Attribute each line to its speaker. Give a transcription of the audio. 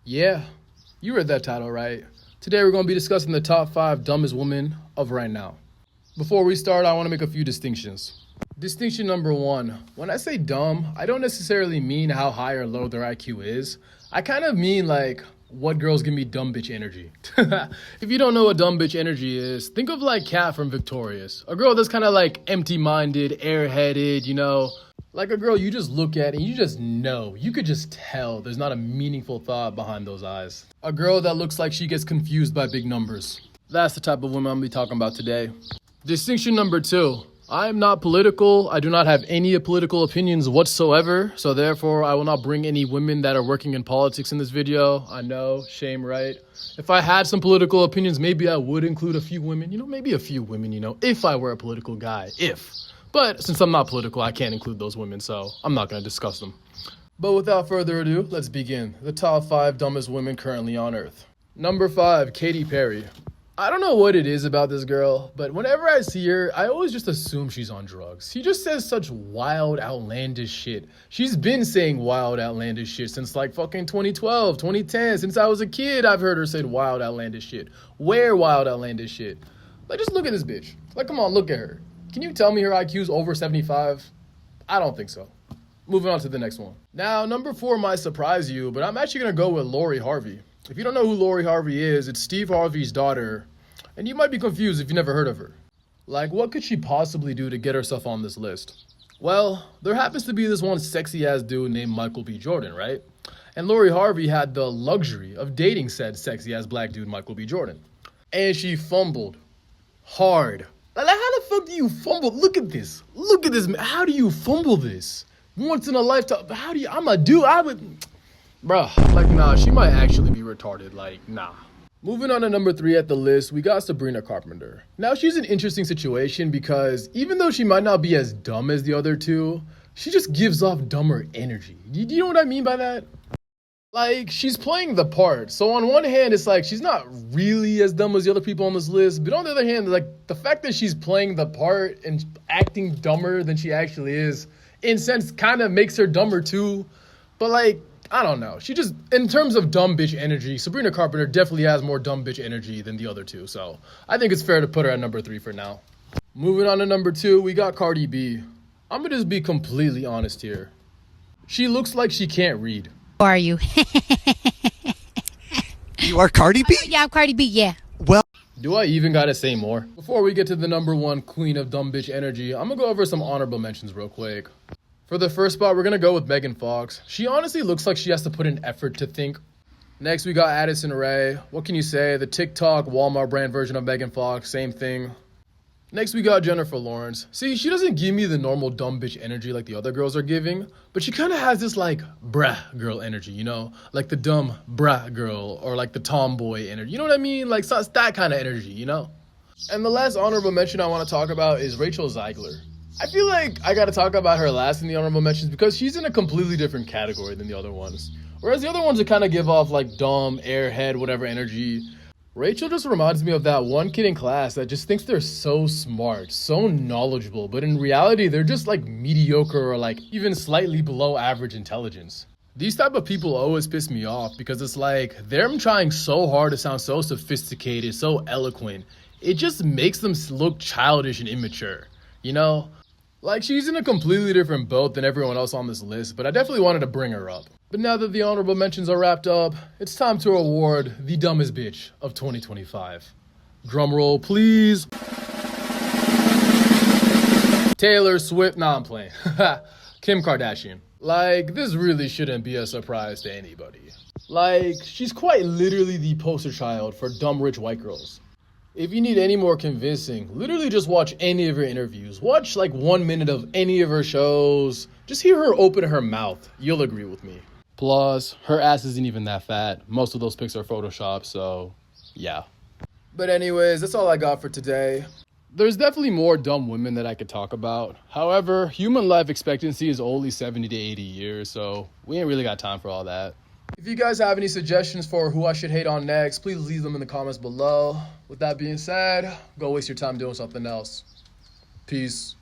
Speaker 1: Yeah, you read that title right. Today we're going to be discussing the top 5 dumbest women of right now. Before we start, I want to make a few distinctions. Distinction number 1. When I say dumb, I don't necessarily mean how high or low their IQ is. I kind of mean like what girls give me dumb bitch energy. If you don't know what dumb bitch energy is, think of like Kat from Victorious. A girl that's kind of like empty-minded, airheaded, you know. Like a girl you just look at and you just know. You could just tell there's not a meaningful thought behind those eyes. A girl that looks like she gets confused by big numbers. That's the type of woman I'm going to be talking about today. Distinction number 2. I am not political. I do not have any political opinions whatsoever. So therefore, I will not bring any women that are working in politics in this video. I know, shame, right? If I had some political opinions, maybe I would include a few women. Maybe a few women, if I were a political guy, But since I'm not political, I can't include those women, so I'm not going to discuss them. But without further ado, let's begin. The top 5 dumbest women currently on Earth. Number 5, Katy Perry. I don't know what it is about this girl, but whenever I see her, I always just assume she's on drugs. She just says such wild, outlandish shit. She's been saying wild, outlandish shit since like fucking 2012, 2010. Since I was a kid, I've heard her say wild, outlandish shit. Where wild, outlandish shit? Like, just look at this bitch. Like, come on, look at her. Can you tell me her IQ's over 75? I don't think so. Moving on to the next one. Now, number 4 might surprise you, but I'm actually going to go with Lorie Harvey. If you don't know who Lorie Harvey is, it's Steve Harvey's daughter, and you might be confused if you never heard of her. Like, what could she possibly do to get herself on this list? Well, there happens to be this one sexy-ass dude named Michael B. Jordan, right? And Lorie Harvey had the luxury of dating said sexy-ass black dude Michael B. Jordan. And she fumbled hard. Like, how the fuck do you fumble? Look at this. Look at this. How do you fumble this? Once in a lifetime. How do you? I'm a dude. Bruh. Like, nah, she might actually be retarded. Like, nah. Moving on to number 3 at the list, we got Sabrina Carpenter. Now, she's an interesting situation because even though she might not be as dumb as the other two, she just gives off dumber energy. Do you know what I mean by that? Like, she's playing the part. So on one hand, it's like she's not really as dumb as the other people on this list. But on the other hand, like, the fact that she's playing the part and acting dumber than she actually is, in a sense, kind of makes her dumber too. But like, I don't know. She just, in terms of dumb bitch energy, Sabrina Carpenter definitely has more dumb bitch energy than the other two. So I think it's fair to put her at number 3 for now. Moving on to number 2, we got Cardi B. I'm going to just be completely honest here. She looks like she can't read.
Speaker 2: Who are you?
Speaker 3: You are Cardi B?
Speaker 2: Yeah, I'm Cardi B, yeah.
Speaker 3: Well,
Speaker 1: do I even gotta say more? Before we get to the number 1 queen of dumb bitch energy, I'm gonna go over some honorable mentions real quick. For the first spot, we're gonna go with Megan Fox. She honestly looks like she has to put in effort to think. Next, we got Addison Rae. What can you say? The TikTok Walmart brand version of Megan Fox, same thing. Next, we got Jennifer Lawrence. See, she doesn't give me the normal dumb bitch energy like the other girls are giving, but she kind of has this like brah girl energy, like the dumb brah girl or like the tomboy energy. You know what I mean? Like that kind of energy, And the last honorable mention I want to talk about is Rachel Zegler. I feel like I got to talk about her last in the honorable mentions because she's in a completely different category than the other ones. Whereas the other ones that kind of give off like dumb, airhead, whatever energy. Rachel just reminds me of that one kid in class that just thinks they're so smart, so knowledgeable, but in reality, they're just like mediocre or like even slightly below average intelligence. These type of people always piss me off because it's like they're trying so hard to sound so sophisticated, so eloquent. It just makes them look childish and immature, Like, she's in a completely different boat than everyone else on this list, but I definitely wanted to bring her up. But now that the honorable mentions are wrapped up, it's time to award the dumbest bitch of 2025. Drum roll, please. Taylor Swift. Nah, I'm playing. Kim Kardashian. Like, this really shouldn't be a surprise to anybody. Like, she's quite literally the poster child for dumb rich white girls. If you need any more convincing, literally just watch any of her interviews. Watch like 1 minute of any of her shows. Just hear her open her mouth. You'll agree with me. Plus, her ass isn't even that fat. Most of those pics are photoshopped, so yeah. But anyways, that's all I got for today. There's definitely more dumb women that I could talk about. However, human life expectancy is only 70 to 80 years, so we ain't really got time for all that. If you guys have any suggestions for who I should hate on next, please leave them in the comments below. With that being said, go waste your time doing something else. Peace.